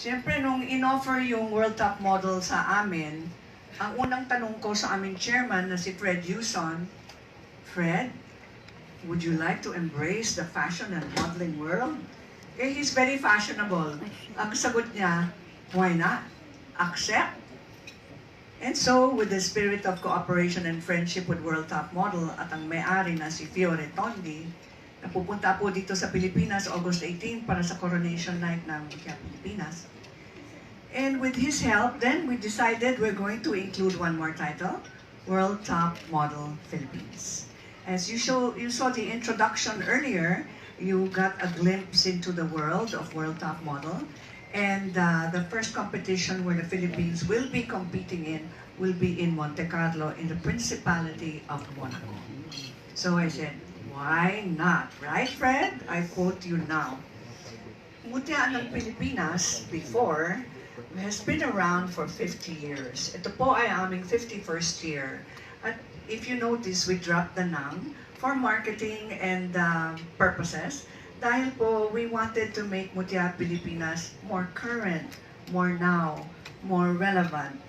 Siyempre, nung in-offer yung World Top Model sa amin, ang unang tanong ko sa aming chairman na si Fred Yuson, Fred, would you like to embrace the fashion and modeling world? Eh, he's very fashionable. Ang sagot niya, why not? Accept. And so, with the spirit of cooperation and friendship with World Top Model at ang may-ari na si Fiore Tondi, napupunta po dito sa Pilipinas August 18 para sa coronation night ng Mutya Pilipinas. And with his help, then we decided we're going to include one more title, World Top Model Philippines. As you saw the introduction earlier, you got a glimpse into the world of World Top Model. And the first competition where the Philippines will be competing in will be in Monte Carlo in the Principality of Monaco. So I said, why not? Right, Fred? I quote you now. Mutya ng Pilipinas before has been around for 50 years. Ito po ay aming 51st year. At if you notice, we dropped the nang for marketing and purposes. Dahil po, we wanted to make Mutya Pilipinas more current, more now, more relevant.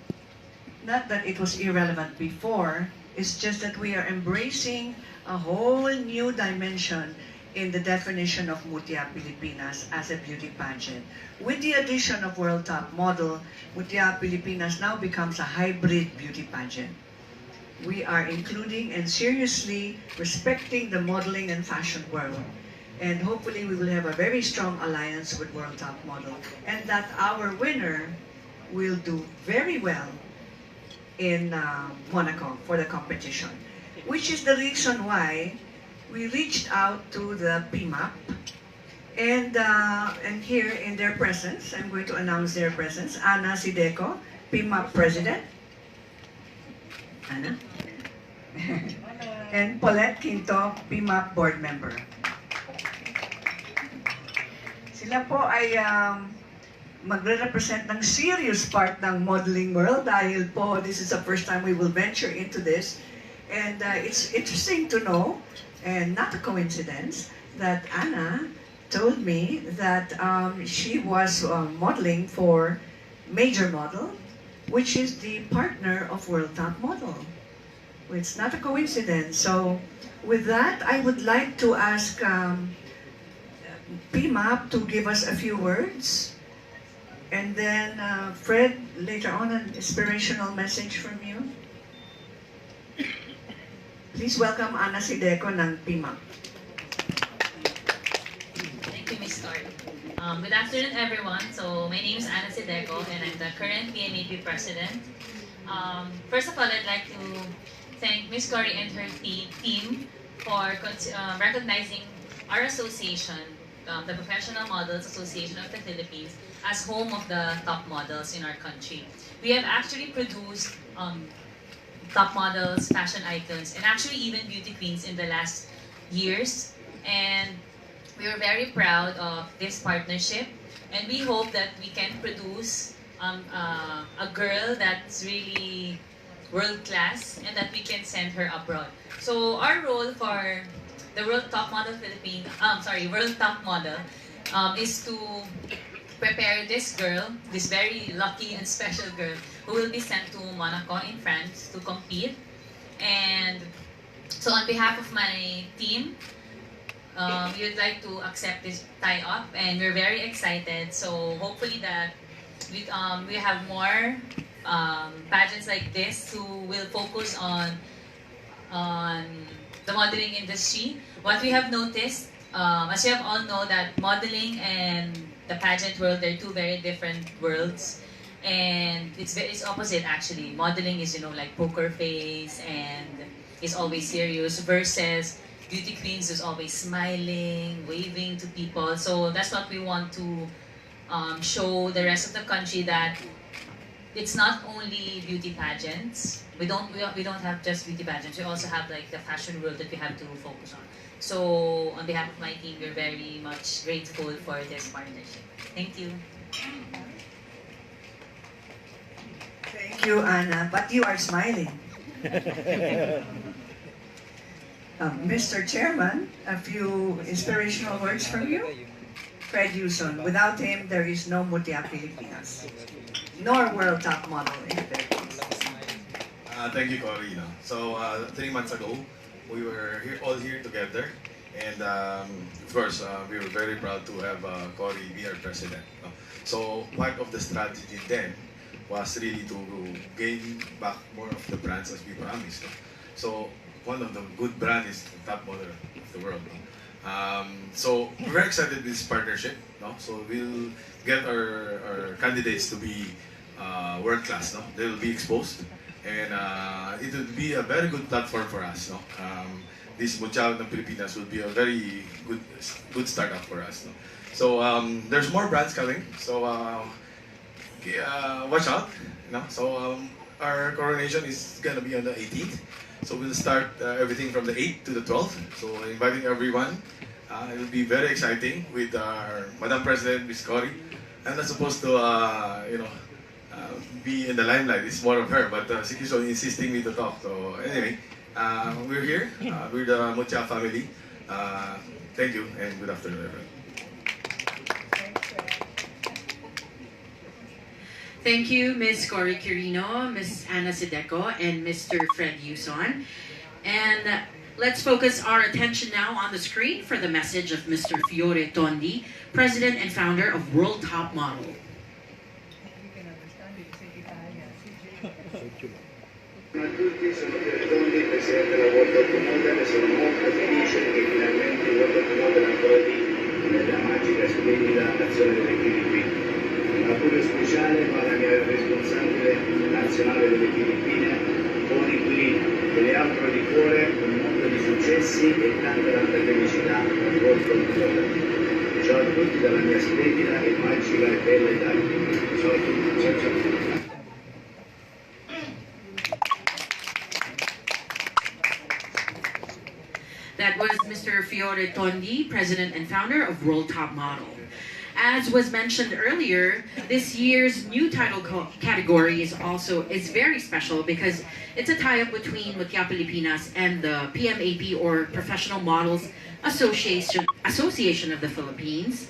Not that it was irrelevant before, it's just that we are embracing a whole new dimension in the definition of Mutya Pilipinas as a beauty pageant. With the addition of World Top Model, Mutya Pilipinas now becomes a hybrid beauty pageant. We are including and seriously respecting the modeling and fashion world. And hopefully we will have a very strong alliance with World Top Model, and that our winner will do very well in Monaco for the competition. Which is the reason why we reached out to the PMAP, and here in their presence, I'm going to announce their presence, Ana Sideco, PMAP President. Ana? And Paulette Quinto, PMAP Board Member. Sila po ay magre-represent ng serious part ng modeling world dahil po this is the first time we will venture into this. And it's interesting to know, and not a coincidence, that Anna told me that she was modeling for Major Model, which is the partner of World Top Model. It's not a coincidence. So with that, I would like to ask PMAP to give us a few words, and then Fred, later on an inspirational message from you. Please welcome Ana Sideco ng PMAP. Thank you, Ms. Story. Good afternoon, everyone. So my name is Ana Sideco, and I'm the current PMAP president. First of all, I'd like to thank Ms. Cory and her team for recognizing our association, the Professional Models Association of the Philippines, as home of the top models in our country. We have actually produced top models, fashion icons, and actually even beauty queens in the last years. And we are very proud of this partnership, and we hope that we can produce a girl that's really world-class and that we can send her abroad. So our role for the World Top Model World Top Model is to prepare this girl, this very lucky and special girl, who will be sent to Monaco in France to compete. And so on behalf of my team, we would like to accept this tie-up, and we're very excited. So hopefully that we have more pageants like this who will focus on the modeling industry. What we have noticed, as you have all know, that modeling and the pageant world, they're two very different worlds, and it's opposite actually. Modeling is, like poker face and is always serious, versus beauty queens is always smiling, waving to people. So that's what we want to show the rest of the country, that it's not only beauty pageants. We don't have just beauty pageants. We also have like the fashion world that we have to focus on. So on behalf of my team, we're very much grateful for this partnership. Thank you. Thank you, Anna. But you are smiling. Mr. Chairman, a few inspirational words from you. Fred Yuson. Without him, there is no Mutya Pilipinas, nor World Top Model in the Philippines. Thank you, Cory. So 3 months ago, we were all here together, and of course, we were very proud to have Cory be our president. So part of the strategy then was really to gain back more of the brands as we promised. So one of the good brands is the top model of the world. So we're very excited with this partnership. So we'll get our candidates to be world class. They will be exposed, and it will be a very good platform for us. This Mutya Pilipinas will be a very good startup for us. So there's more brands coming. So watch out. So our coronation is gonna be on the 18th. So we'll start everything from the 8th to the 12th. So inviting everyone. It will be very exciting with our Madam President, Ms. Cory. I'm not supposed to, be in the limelight. It's more of her, but she keeps on insisting me to talk. So anyway, we're here. We're the Mutya family. Thank you and good afternoon, everyone. Thank you, Ms. Cory Quirino, Ms. Ana Sideco, and Mr. Fred Yuson. And let's focus our attention now on the screen for the message of Mr. Fiore Tondi, President and founder of World Top Model. Buongiorno a tutti, sono Fiore Tondi, Presidente della World Top Model e sono molto felice che finalmente World Top Model approdi nella magica e splendida nazione delle Filippine. Un augurio speciale va alla mia responsabile nazionale delle Filippine, Toni Quirino, che le auguro di cuore un mondo di successi e tanta felicità al World Top Model. Ciao a tutti dalla mia splendida e magica e bella Italia. Ciao a tutti, ciao ciao. That was Mr. Fiore Tondi, President and founder of World Top Model. As was mentioned earlier, this year's new title category is very special because it's a tie-up between Mutya Pilipinas and the PMAP, or Professional Models Association of the Philippines.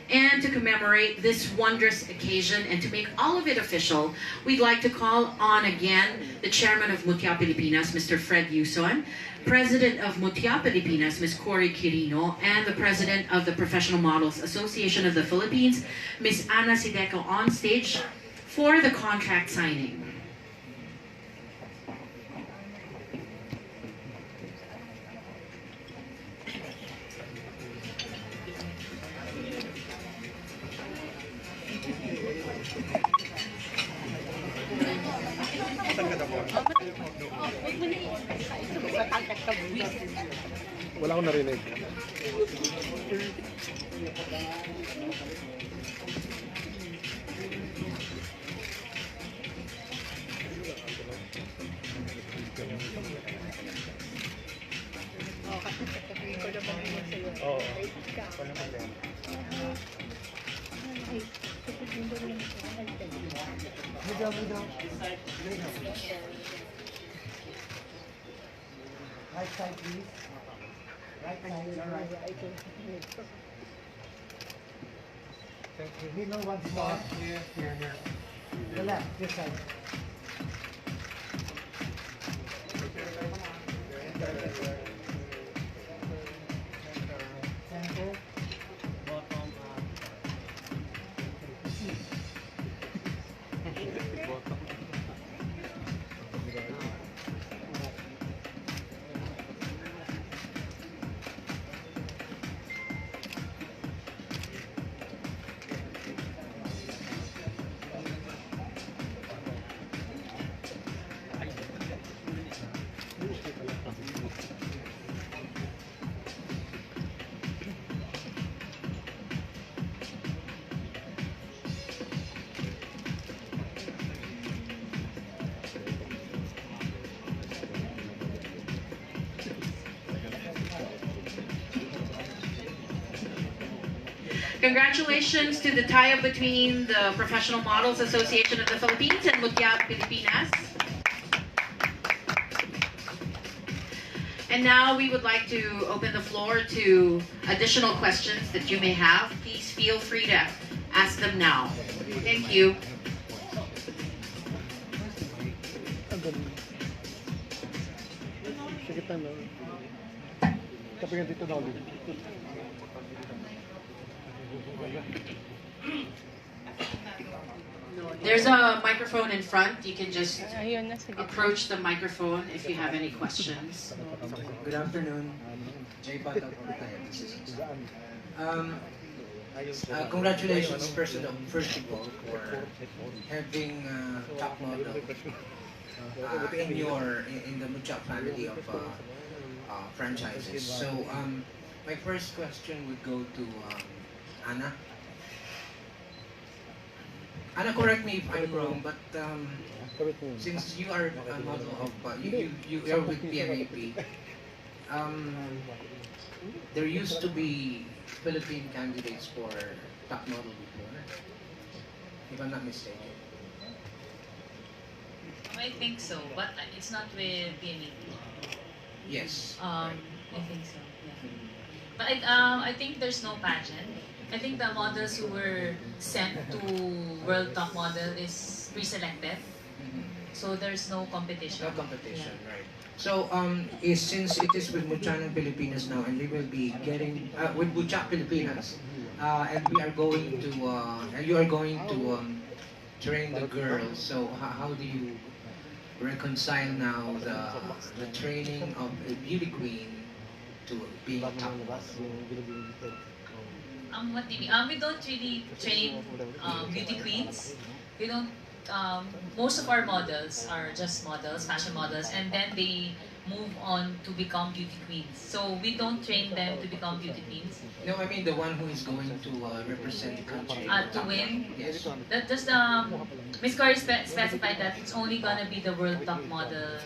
And to commemorate this wondrous occasion and to make all of it official, we'd like to call on again the chairman of Mutya Pilipinas, Mr. Fred Yuson, president of Mutya Pilipinas, Ms. Cory Quirino, and the president of the Professional Models Association of the Philippines, Ms. Ana Sideco, on stage for the contract signing. Wala akong narinig. Oo. Right side, please. Right side, all right. Thank you. We know once more. Here. The left, this side. Center. Bottom up. Congratulations to the tie-up between the Professional Models Association of the Philippines and Mutya Pilipinas. And now we would like to open the floor to additional questions that you may have. Please feel free to ask them now. Thank you. Sige tayo. Tapi nga dito na ulit. There's a microphone in front. You can just approach the microphone if you have any questions. Good afternoon. Jay Bata from congratulations, first of all, for having top model in the Mutya family of franchises. So my first question would go to Anna. Anna, correct me if I'm wrong, but since you are a model of you are with PMAP, there used to be Philippine candidates for top model before, if I'm not mistaken. I think so, but it's not with PMAP. Yes. I think so. Yeah. But I think there's no pageant. I think the models who were sent to World Top Model is pre-selected, so there's no competition. No competition, Yeah. right? So since it is with Mutya Pilipinas now, and we will be getting with Mutya Pilipinas, and we are going to you are going to train the girls. So how do you reconcile now the training of a beauty queen to being top model? What do you mean? We don't really train beauty queens. We don't. Most of our models are just models, fashion models, and then they move on to become beauty queens. So we don't train them to become beauty queens. No, I mean the one who is going to represent the country. To win. Yes. That just Miss Corey specified that it's only gonna be the World Top Model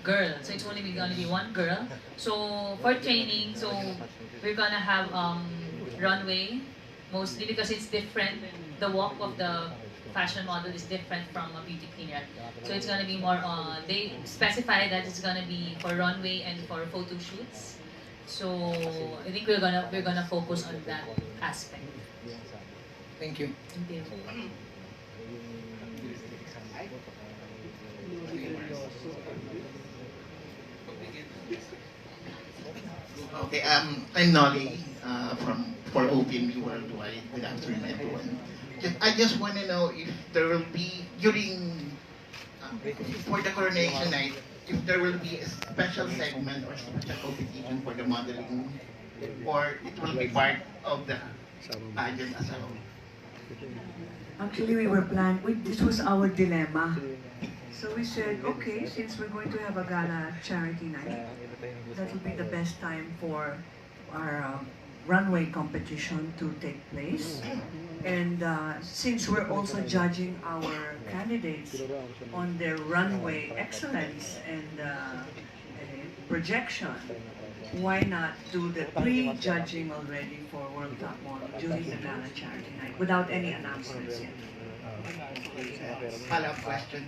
girl. So it's only gonna be one girl. So for training, so we're gonna have runway, mostly because it's different. The walk of the fashion model is different from a beauty queen. So it's gonna be more on. They specify that it's gonna be for runway and for photo shoots. So I think we're gonna focus on that aspect. Thank you. Thank you. Okay, I'm Nolly for OPMB Worldwide. Good afternoon, everyone. I just want to know if there will be during for the coronation night, if there will be a special segment or special competition for the modeling, or it will be part of the pageant as a whole. Actually, we were this was our dilemma. So we said, okay, since we're going to have a gala charity night, that would be the best time for our runway competition to take place. And since we're also judging our candidates on their runway excellence and projection, why not do the pre-judging already for World Top Model during the gala charity night without any announcements yet? Follow-up question.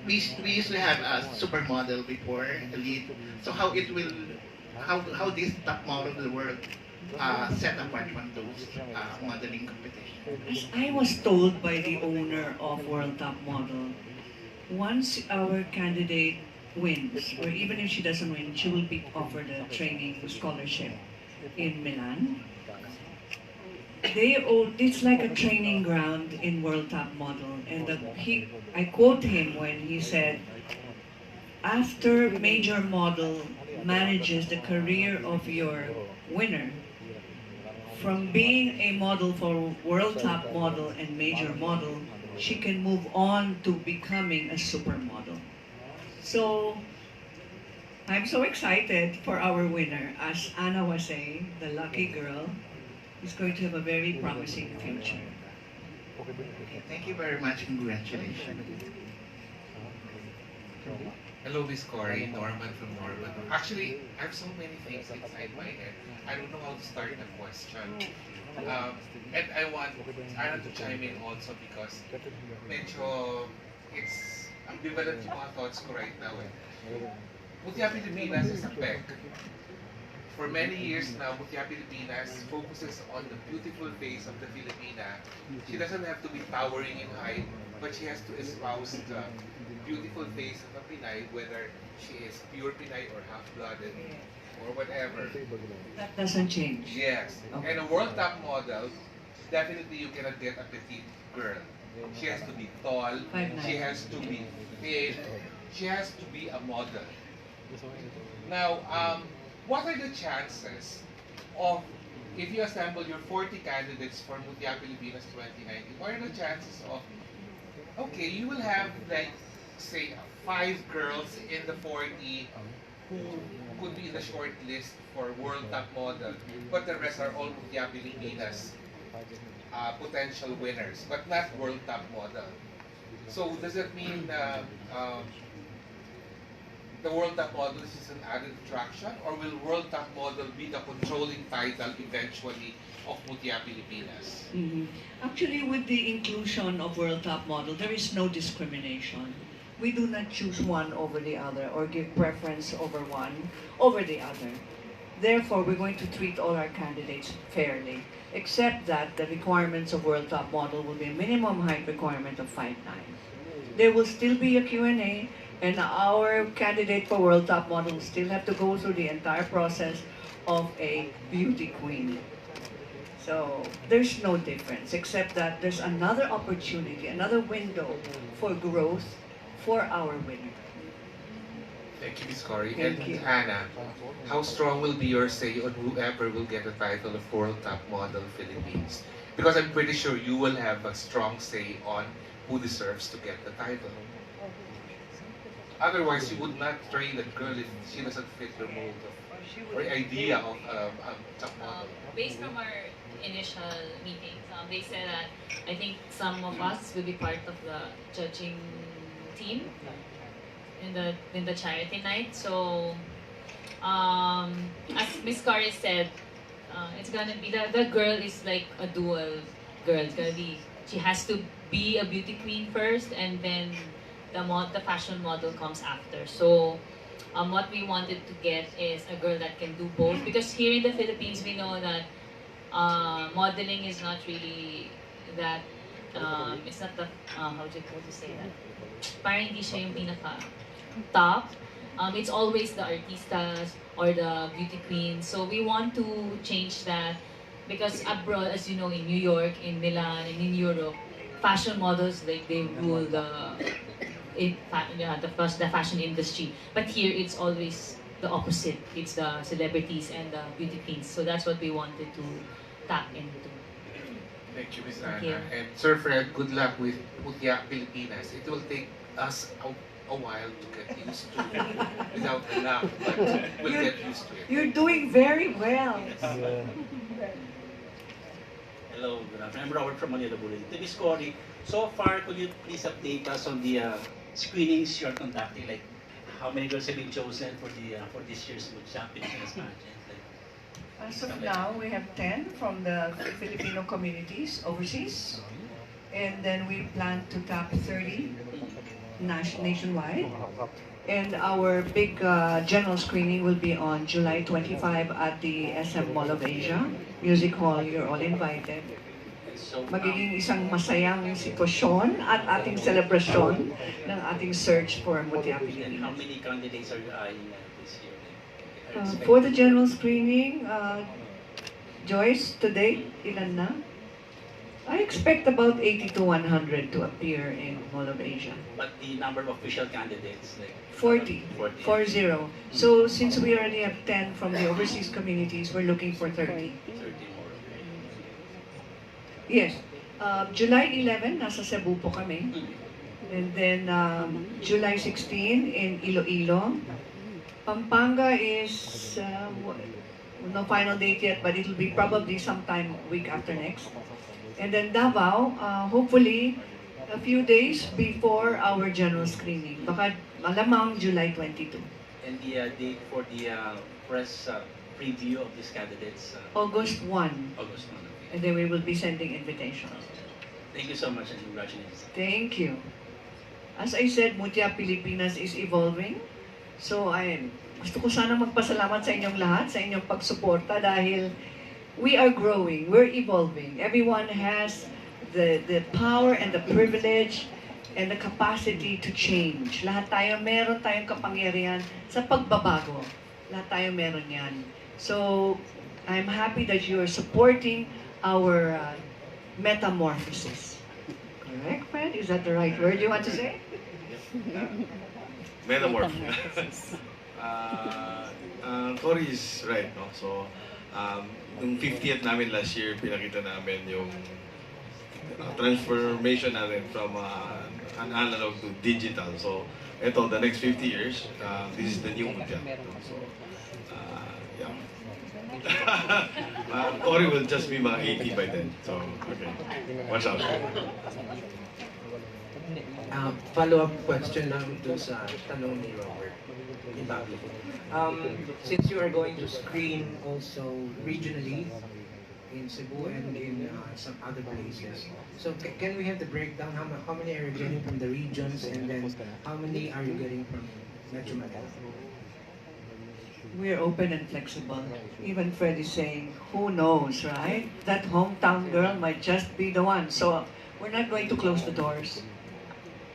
We used to have a supermodel before the lead. So how this top model of the world set apart from those modeling competitions? As I was told by the owner of World Top Model, once our candidate wins, or even if she doesn't win, she will be offered a training scholarship in Milan. It's like a training ground in World Top Model, and I quote him when he said, after major model manages the career of your winner, from being a model for World Top Model and major model, she can move on to becoming a supermodel. So I'm so excited for our winner. As Anna was saying, the lucky girl is going to have a very promising future. Okay, thank you very much. Congratulations. Hello, Miss Corey, Norman from Norman. Actually, I have so many things inside my head. I don't know how to start the question. And I want Anna to chime in also because medyo it's ambivalent yung mga thoughts ko right now. Mutya Pilipinas is a peg. For many years now, Mutya Pilipinas focuses on the beautiful face of the Filipina. She doesn't have to be towering in height, but she has to espouse the beautiful face of a Pinay, whether she is pure Pinay or half-blooded or whatever. That doesn't change. Yes. Okay. And a world top model, definitely you cannot get a petite girl. She has to be tall, 5'9". she has to be fit, she has to be a model. Now, what are the chances of, if you assemble your 40 candidates for Mutya Pilipinas 2019, what are the chances of, okay, you will have like, say, 5 girls in the 40 who could be in the short list for World Top Model, but the rest are all Mutya Pilipinas potential winners, but not World Top Model. So does that mean the World Top Model is an added attraction, or will World Top Model be the controlling title eventually of Mutya Pilipinas? Actually, with the inclusion of World Top Model, there is no discrimination. We do not choose one over the other or give preference over one over the other. Therefore, we're going to treat all our candidates fairly, except that the requirements of World Top Model will be a minimum height requirement of 5'9". There will still be a Q&A, and our candidate for World Top Model will still have to go through the entire process of a beauty queen. So there's no difference, except that there's another opportunity, another window for growth for our winner. Thank you, Ms. Cory. Thank And you. Hannah, how strong will be your say on whoever will get the title of World Top Model Philippines? Because I'm pretty sure you will have a strong say on who deserves to get the title. Otherwise, you would not train that girl if she doesn't fit the mold of, or idea of top model. Based from our initial meetings, they said that I think some of us will be part of the judging team in the charity night. So, as Miss Cory said, it's gonna be the girl is like a dual girl. It's gonna be, she has to be a beauty queen first, and then the fashion model comes after. So, what we wanted to get is a girl that can do both, because here in the Philippines we know that modeling is not really that. It's not the how do you say that? Parang hindi siya yung pinaka top. It's always the artistas or the beauty queens. So we want to change that, because abroad, as you know, in New York, in Milan, and in Europe, fashion models, like, they rule the fashion industry. But here it's always the opposite. It's the celebrities and the beauty queens. So that's what we wanted to tap into. Thank you, Ms. Thank Anna. you. And Sir Fred, good luck with Mutya Pilipinas. It will take us a while to get used to without a laugh, but we'll get used to it. You're doing very well. Hello, good afternoon. I'm Robert from Manila, Bulacan. To Ms. Cory, so far, could you please update us on the screenings you're conducting? Like, how many girls have been chosen for this year's Mutya Pilipinas pageant? As of now, we have 10 from the Filipino communities overseas, and then we plan to tap 30 nationwide. And our big general screening will be on July 25 at the SM Mall of Asia Music Hall. You're all invited. So, Magiging isang masayang sitwasyon at ating selebrasyon ng ating search for Mutya and how Pilipinas. many candidates are you eyeing this year? For the general screening, Joyce, today, ilan na? I expect about 80 to 100 to appear in Mall of Asia. But the number of official candidates, like 40. 40. 40. So since we already have 10 from the overseas communities, we're looking for 30. 30 more. Yes. July 11, nasa Cebu po kami. And then July 16 in Iloilo. Pampanga is no final date yet, but it'll be probably sometime week after next. And then Davao, hopefully a few days before our general screening. Baka malamang July 22. And the date for the press preview of these candidates? August 1. August 1. Okay. And then we will be sending invitations. Thank you so much and congratulations. Thank you. As I said, Mutya Pilipinas is evolving. So, gusto ko sana magpasalamat sa inyong lahat, sa inyong pagsuporta dahil we are growing, we're evolving. Everyone has the power and the privilege and the capacity to change. Lahat tayo, meron tayong kapangyarihan sa pagbabago. Lahat tayo meron yan. So, I'm happy that you are supporting our metamorphosis. Correct, Fred? Is that the right word you want to say? Metamorphosis. Cory is right, no? So, nung 50th namin last year, pinakita namin yung transformation natin from an analog to digital. So, ito, the next 50 years, this is the new Mutya. So, yeah. Cory will just be mga 80 by then. So, okay. Watch out. Follow-up question lang dun sa tanong ni Robert in Baguio. Since you are going to screen also regionally in Cebu and in some other places, so can we have the breakdown? How many are you getting from the regions, and then how many are you getting from Metro Manila? We're open and flexible. Even Fred is saying, who knows, right? That hometown girl might just be the one. So we're not going to close the doors.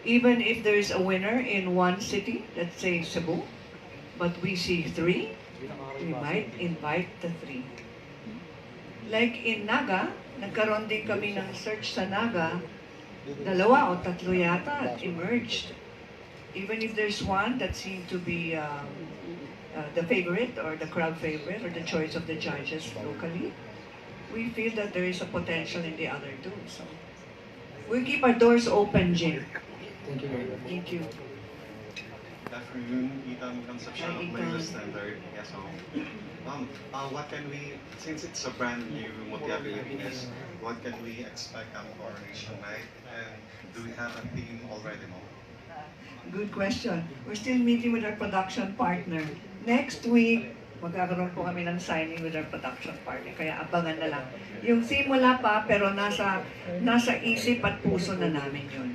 Even if there is a winner in one city, let's say Cebu, but we see 3, we might invite the 3. Like in Naga, nagkaroon din kami ng search sa Naga, 2 o 3 yata emerged. Even if there's one that seemed to be the favorite or the crowd favorite or the choice of the judges locally, we feel that there is a potential in the other 2. So we'll keep our doors open, Jim. Thank you very much. Thank you. Good afternoon, Ethan Concepcion of Manila Standard. Yeah, so, what can we, since it's a brand new Mutya Pilipinas, what can we expect on coronation night? And do we have a theme already, Mo? Good question. We're still meeting with our production partner. Next week, magkakaroon po kami ng signing with our production partner. Kaya abangan na lang. Yung theme wala pa, pero nasa isip at puso na namin yun.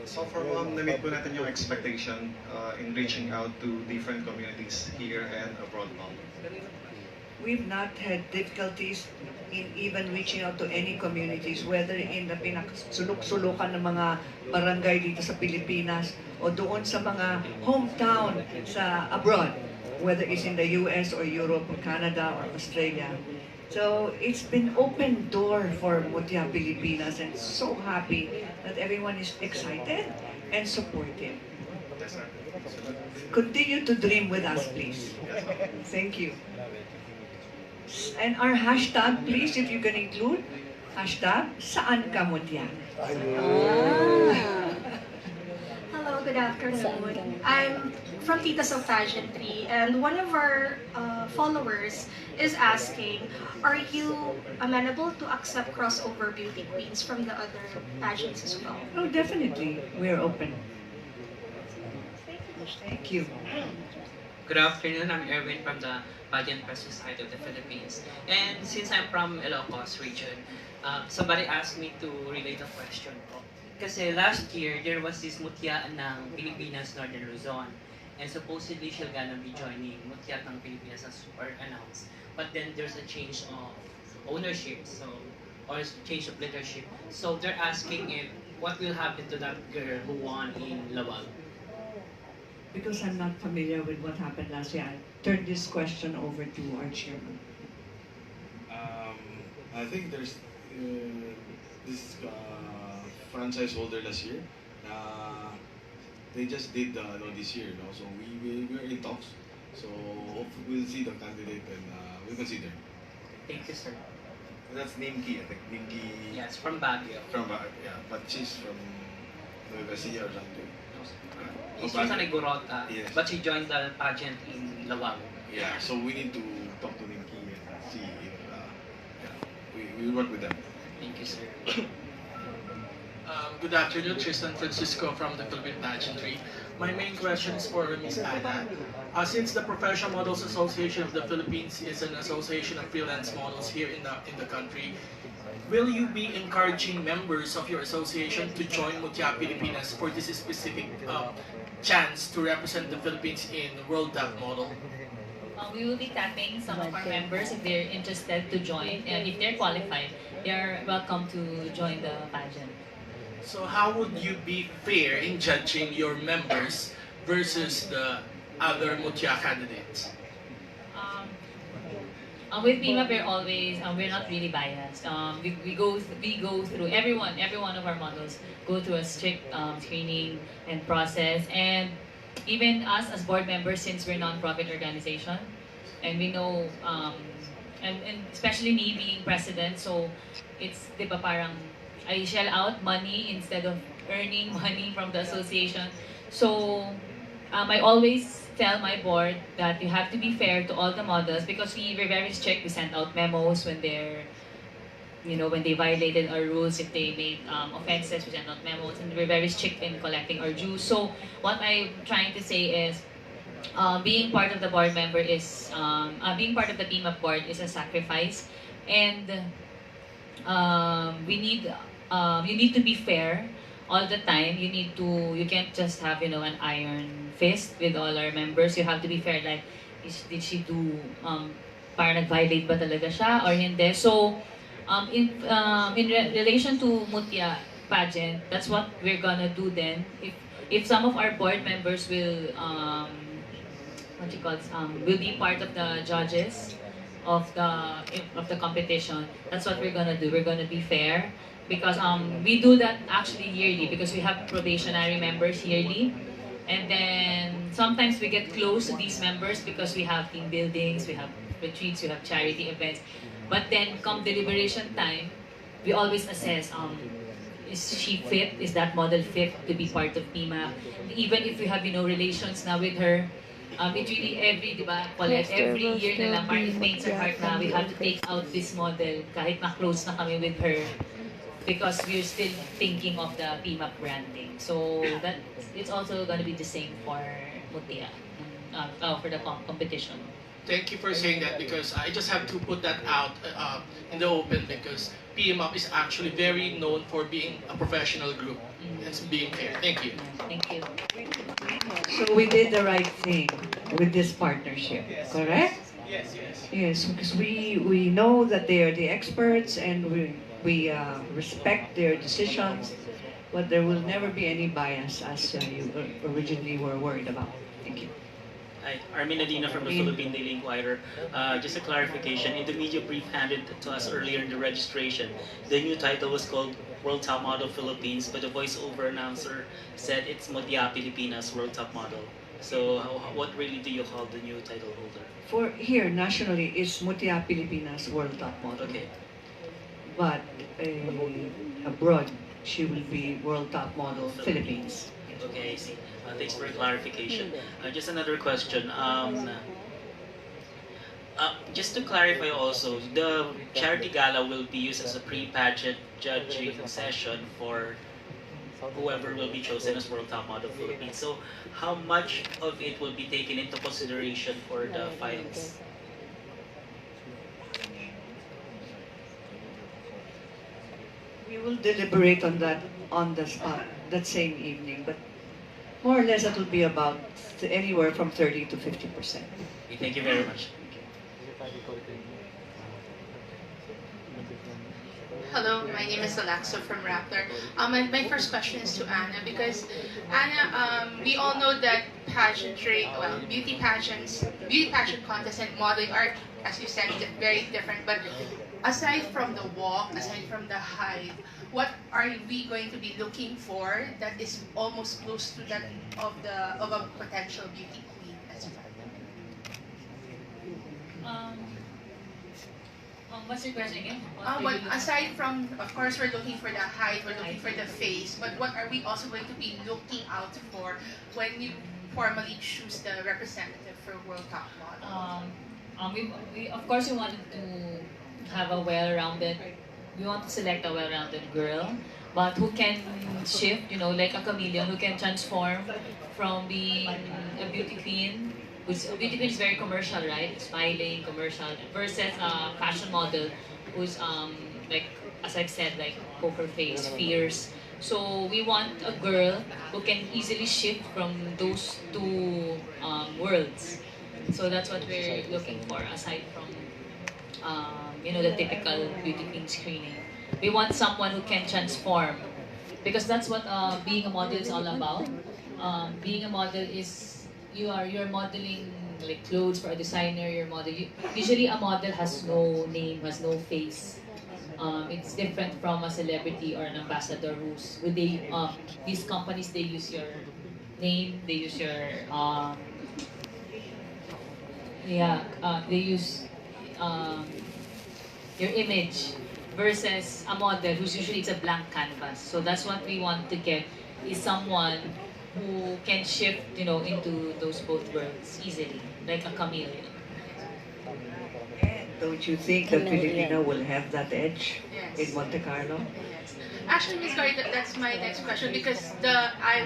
So for na-meet po natin yung expectation in reaching out to different communities here and abroad, Ma'am. We've not had difficulties in even reaching out to any communities, whether in the pinakasulok-sulukan ng mga barangay dito sa Pilipinas o doon sa mga hometown sa abroad, whether it's in the US or Europe or Canada or Australia. So it's been open door for Mutya Pilipinas, and so happy that everyone is excited and supportive. Yes, sir. Continue to dream with us, please. Thank you. And our hashtag, please, if you can include, hashtag, saan ka Mutya? Hello, good afternoon. I'm from Titas of Pageantry, and one of our followers is asking, are you amenable to accept crossover beauty queens from the other pageants as well? Oh, definitely. We're open. Thank you. Good afternoon, I'm Erwin from the Pageant Press Society of the Philippines. And since I'm from Ilocos region, somebody asked me to relate a question po. Kasi last year, there was this Mutya ng Pilipinas Northern Luzon. And supposedly, she'll gonna be joining Mutya ng Pilipinas as were announced. But then there's a change of ownership, or change of leadership. So they're asking if what will happen to that girl who won in Lawag. Because I'm not familiar with what happened last year, I turn this question over to our chairman. I think there's this franchise holder last year. They just did this year, so we're in talks. So we'll see the candidate and we'll consider. Thank you, sir. That's Nimki, I think. Nimki. Yes, from Baguio. From Baguio, yeah. But she's from Nueva Ecija or something. She's from Negorota, yes. but she joined the pageant in Lawag. Yeah, so we need to talk to Nimki and see if we'll work with them. Thank you, sir. Good afternoon, Tristan Francisco from the Philippine Pageantry. My main question is for Ms. Anna. Since the Professional Models Association of the Philippines is an association of freelance models here in the country, will you be encouraging members of your association to join Mutya Pilipinas for this specific chance to represent the Philippines in World Top Model? We will be tapping some of our members if they're interested to join, and if they're qualified, they are welcome to join the pageant. So how would you be fair in judging your members versus the other Mutya candidates? With PMAP, we're always we're not really biased. We go through every one of our models go through a strict screening and process, and even us as board members, since we're non-profit organization, and we know and especially me being president, so it's di ba parang I shell out money instead of earning money from the association. So I always tell my board that you have to be fair to all the models because we're very strict. We send out memos when they're, when they violated our rules, if they made offenses, we send out memos, and we're very strict in collecting our dues. So what I'm trying to say is, being part of the board member is, being part of the PMAP board is a sacrifice, and you need to be fair all the time. You can't just have, an iron fist with all our members. You have to be fair, like, did she do, parang nag-violate ba talaga siya or hindi? So, in relation to Mutya pageant, that's what we're gonna do then. If some of our board members will, will be part of the judges of the competition, that's what we're gonna do. We're gonna be fair. Because we do that actually yearly because we have probationary members yearly, and then sometimes we get close to these members because we have team buildings, we have retreats, we have charity events. But then come deliberation time, we always assess, is she fit? Is that model fit to be part of PMAP? Even if we have relations now with her, it really every year na lang, parang it pains our heart na we have to take out this model kahit na close na kami with her, because we're still thinking of the PMAP branding. So that it's also going to be the same for Mutya, for the competition. Thank you for saying that, because I just have to put that out in the open, because PMAP is actually very known for being a professional group and being fair. Thank you. Thank you. So we did the right thing with this partnership, correct? Yes. Yes, because we know that they are the experts, and we respect their decisions, but there will never be any bias as you originally were worried about. Thank you. Hi, Armin Nadina from the Philippine Daily Inquirer. Just a clarification, in the media brief handed to us earlier in the registration, the new title was called World Top Model Philippines, but the voiceover announcer said it's Mutya Pilipinas World Top Model. So what really do you call the new title holder? For here, nationally, it's Mutya Pilipinas World Top Model. Okay. But abroad, she will be World Top Model Philippines. Okay, I see. Thanks for clarification. Just another question. Just to clarify also, the charity gala will be used as a pre-pageant judging session for whoever will be chosen as World Top Model Philippines. So how much of it will be taken into consideration for the finals? We will deliberate on that on the spot that same evening, but more or less that will be about anywhere from 30 to 50%. Okay, thank you very much. Hello, my name is Alexa from Raptor. My first question is to Anna, because Anna, we all know that pageantry, beauty pageant contests and modeling are, as you said, very different. But aside from the walk, aside from the height, what are we going to be looking for that is almost close to that of a potential beauty queen as well? What's your question again? Aside from, of course, we're looking for the height, we're looking for the face, but what are we also going to be looking out for when you formally choose the representative for World Top Model? We of course we wanted to have a well-rounded. We want to select a well-rounded girl, but who can shift, like a chameleon, who can transform from being a beauty queen. A beauty queen is very commercial, right? Smiling, commercial, versus a fashion model who's like, as I've said, like poker face, fierce, So we want a girl who can easily shift from those two worlds. So that's what we're looking for, aside from the typical beauty queen screening. We want someone who can transform, because that's what being a model is all about. Being a model is you're modeling like clothes for a designer. Usually a model has no name, has no face. It's different from a celebrity or an ambassador who's would they these companies, they use your name, they use your they use um, your image, versus a model who's usually it's a blank canvas. So that's what we want to get, is someone who can shift, into those both worlds easily, like a chameleon. Don't you think that Filipino will have that edge in Monte Carlo? Actually, Ms. Gary, that's my next question, because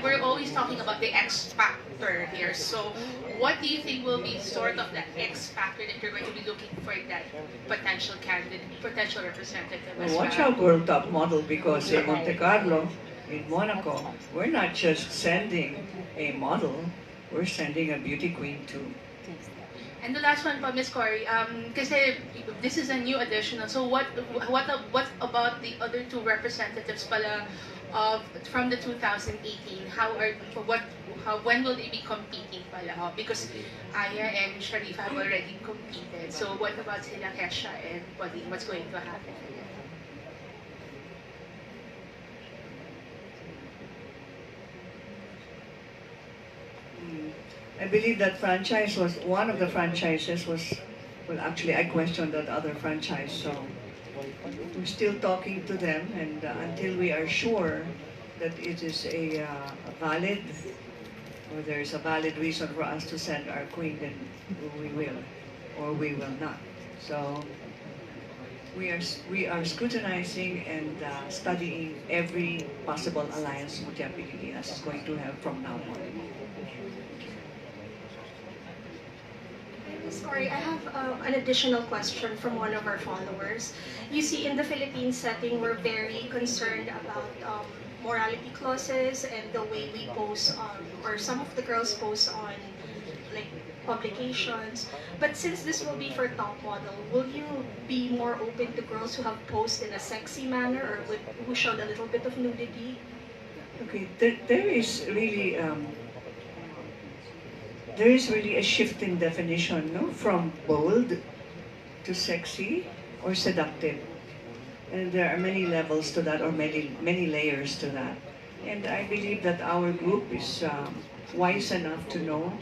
we're always talking about the X factor here. So, what do you think will be sort of the X factor that you're going to be looking for that potential candidate, potential representative as well? Watch out, World Top Model, because in Monte Carlo, in Monaco, we're not just sending a model, we're sending a beauty queen too. And the last one, Ms. Cory, kasi this is a new addition. So what about the other two representatives pala from the 2018? When will they be competing pala? Because Aya and Sharifa have already competed. So what about sila Kesha and what's going to happen? I believe that franchise was, one of the franchises was, well actually I questioned that other franchise, so we're still talking to them, and until we are sure that it is a valid, or there is a valid reason for us to send our queen, then we will, or we will not. So we are scrutinizing and studying every possible alliance Mutya Pilipinas is going to have from now on. Sorry, I have an additional question from one of our followers. You see, in the Philippine setting, we're very concerned about morality clauses and the way we post on, or some of the girls post on, like, publications. But since this will be for top model, will you be more open to girls who have posed in a sexy manner, or who showed a little bit of nudity? Okay, there is really a shift in definition, no? From bold to sexy or seductive. And there are many levels to that, or many layers to that. And I believe that our group is wise enough to know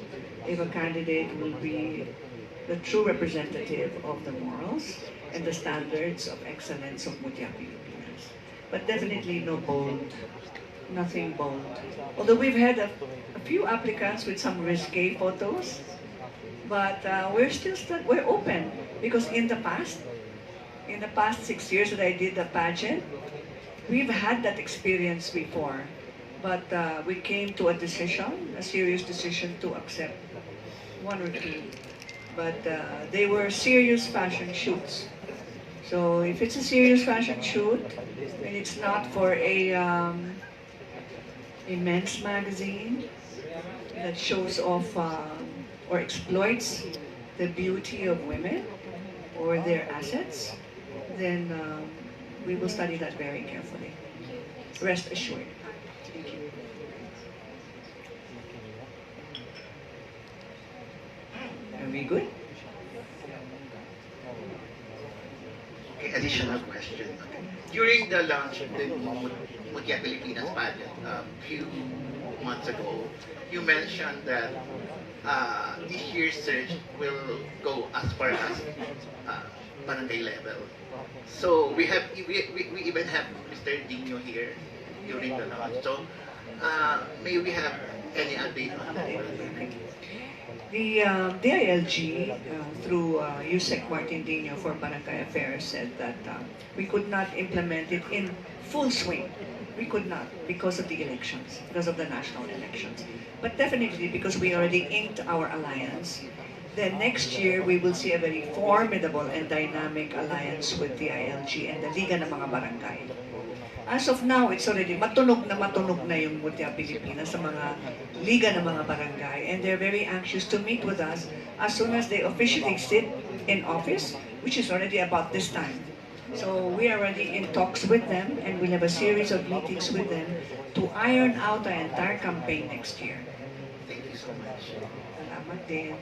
if a candidate will be the true representative of the morals and the standards of excellence of Mutya Pilipinas. But definitely no bold, nothing bold. Although we've had a few applicants with some risque photos, but we're open, because in the past 6 years that I did the pageant, we've had that experience before, but we came to a serious decision to accept one or two, but they were serious fashion shoots. So if it's a serious fashion shoot and it's not for a men's magazine that shows off or exploits the beauty of women or their assets, then we will study that very carefully. Rest assured. Thank you. Are we good? Okay, additional question. Okay. During the launch of the Mutya Pilipinas pageant a few months ago, you mentioned that this year's search will go as far as barangay level. So we even have Mr. Dino here during the launch. So may we have any update on that? The DILG, through Yusek Martin Dino for Barangay Affairs, said that we could not implement it in full swing. We could not, because of the elections, because of the national elections. But definitely because we already inked our alliance, then next year we will see a very formidable and dynamic alliance with the ILG and the Liga ng mga Barangay. as of now, it's already matunog na yung Mutya Pilipinas sa mga liga ng mga barangay. And they're very anxious to meet with us as soon as they officially sit in office, which is already about this time. So we are already in talks with them, and we'll have a series of meetings with them to iron out our entire campaign next year. Thank you so much. Salamat din.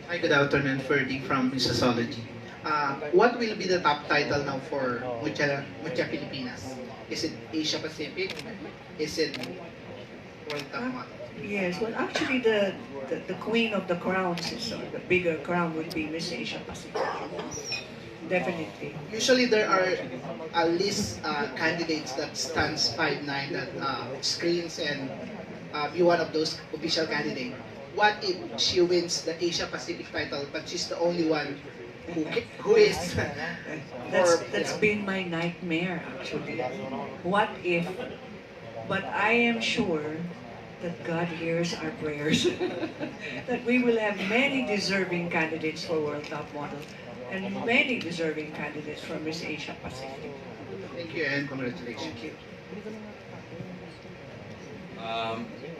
Hi, good afternoon. Ferdy from Sociology. What will be the top title now for Mutya Pilipinas? Is it Asia Pacific? Is it World Cup Model? Yes, well actually the queen of the crowns is, the bigger crown would be Miss Asia Pacific. Definitely. Usually there are at least candidates that stands 5'9", that screens and be one of those official candidates. What if she wins the Asia Pacific title, but she's the only one who is That's been my nightmare actually. What if? But I am sure that God hears our prayers. That we will have many deserving candidates for World Cup Model and many deserving candidates for Miss Asia Pacific. Thank you and congratulations. Thank you.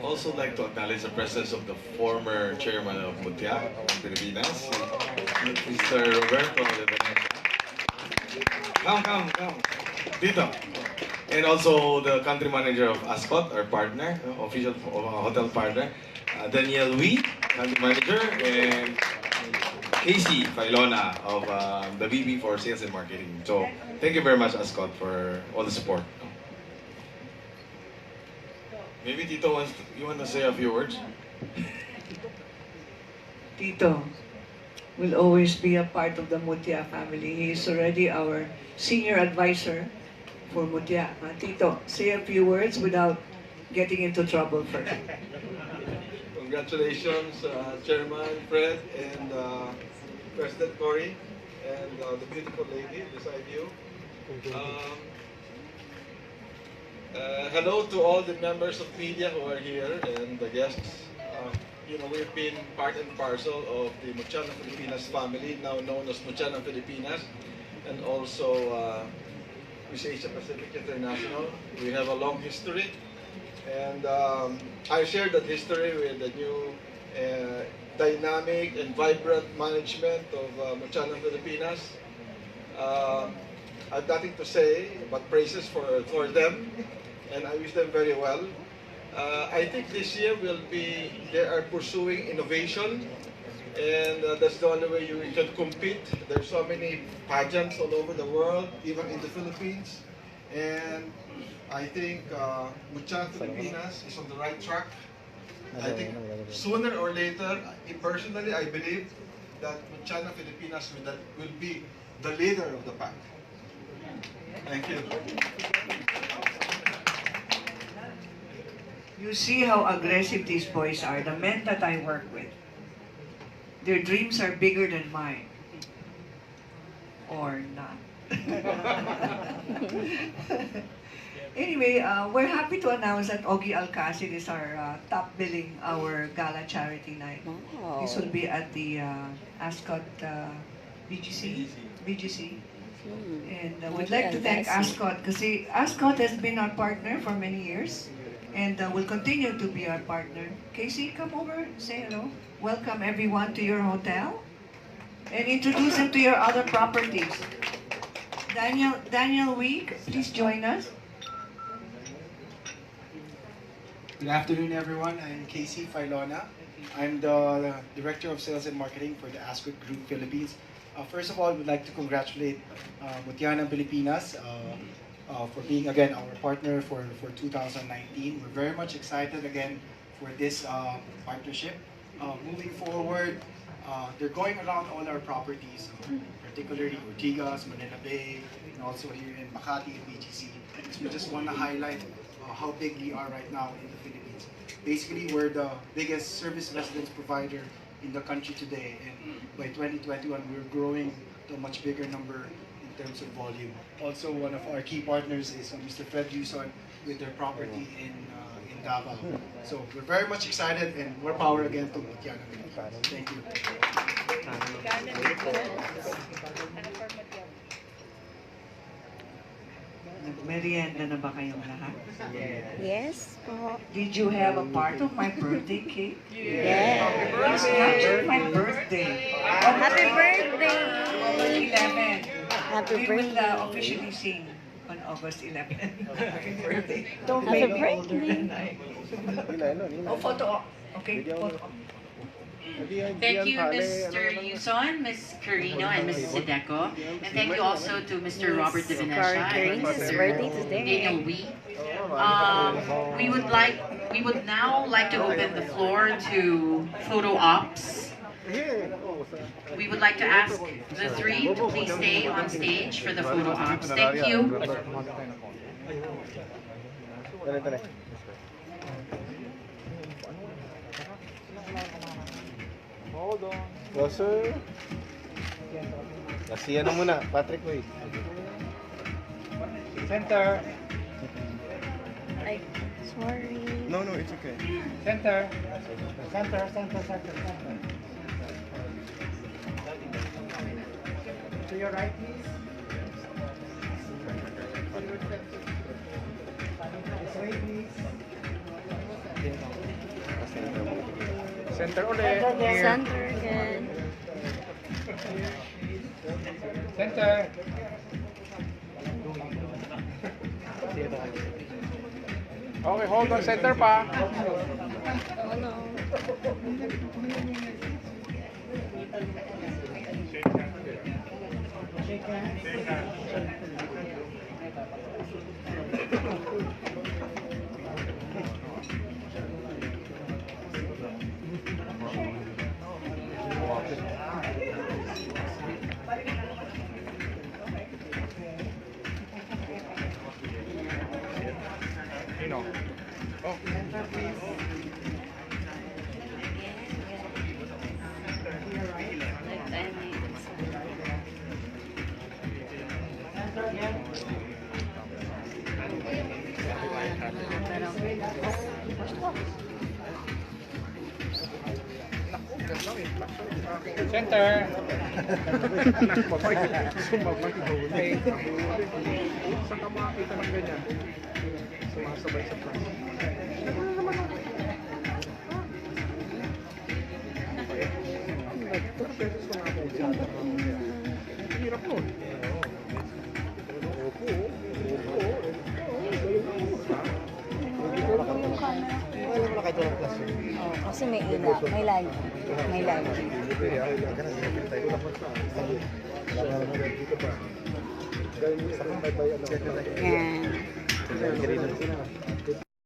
Also like to acknowledge the presence of the former chairman of Mutya Pilipinas, Mr. Roberto de Veneta. Come. Dito. And also the country manager of Ascott, our partner, official hotel partner, Daniel Wee, country manager, and Casey Failona of the VP for Sales and Marketing. So thank you very much, Ascott, for all the support. Maybe Tito you want to say a few words? Tito will always be a part of the Mutya family. He is already our senior advisor for Mutya. Tito, say a few words without getting into trouble first. Congratulations, Chairman Fred and President Cory and the beautiful lady beside you. Hello to all the members of media who are here and the guests. We've been part and parcel of the Mutya Pilipinas family, now known as Mutya Pilipinas, and also Miss Asia Pacific International. We have a long history, and I share that history with the new dynamic and vibrant management of Mutya Pilipinas. I've nothing to say but praises for them, and I wish them very well. I think this year they are pursuing innovation, and that's the only way you can compete. There's so many pageants all over the world, even in the Philippines, and I think Mutya Pilipinas is on the right track. I think sooner or later, personally, I believe that Mutya Pilipinas will be the leader of the pack. Thank you. You see how aggressive these boys are, the men that I work with. Their dreams are bigger than mine. Or not. Anyway, we're happy to announce that Ogie Alcacid is our top billing our gala charity night. Wow. This will be at the Ascott BGC. And we'd like to thank Ascott because Ascott has been our partner for many years and will continue to be our partner. Casey, come over, say hello. Welcome everyone to your hotel and introduce them to your other properties. Daniel Week, please join us. Good afternoon, everyone. I'm Casey Failona. I'm the Director of Sales and Marketing for the Ascott Group Philippines. First of all, we'd like to congratulate Mutya Pilipinas for being, again, our partner for 2019. We're very much excited, again, for this partnership. Moving forward, they're going around all our properties, particularly Ortigas, Manila Bay, and also here in Makati and BGC. So we just want to highlight how big we are right now in the Philippines. Basically, we're the biggest service residence provider in the country today, and by 2021 we're growing to a much bigger number in terms of volume. Also, one of our key partners is Mr. Fred Yuson with their property in Davao. So we're very much excited, and more power again to Mutya. Thank you. Nagmerienda na ba kayong lahat? Yes po. Did you have a part of my birthday cake? Yes. It's not just my birthday. Happy birthday! August 11. Happy We will birthday. officially sing on August 11. Happy birthday. Don't Happy make me older birthday. than I. Oh, photo op. Okay, photo op. Thank you, Mr. Yuson, Ms. Carino, and Mrs. Sideco. And thank you also to Mr. Robert De Venecia and Carino's birthday Mr. today. Daniel Wee. We would now like to open the floor to photo ops. We would like to ask the three to please stay on stage for the photo ops. Thank you. Hold on. Closer. Kasi ano muna, Patrick, wait. Center. Ay, sorry. No, it's okay. Center. Center. To your right, please. This way, please. Center ulit. Center again. Center. Okay, hold on. Center pa. Oh no. Oh, center, please. Like timing. Center again. Center. Saan ka makakita ng ganyan? Sumasabay sa front. Hirap nun. Opo. Oh, kasi may ina, may live. May live. Yan.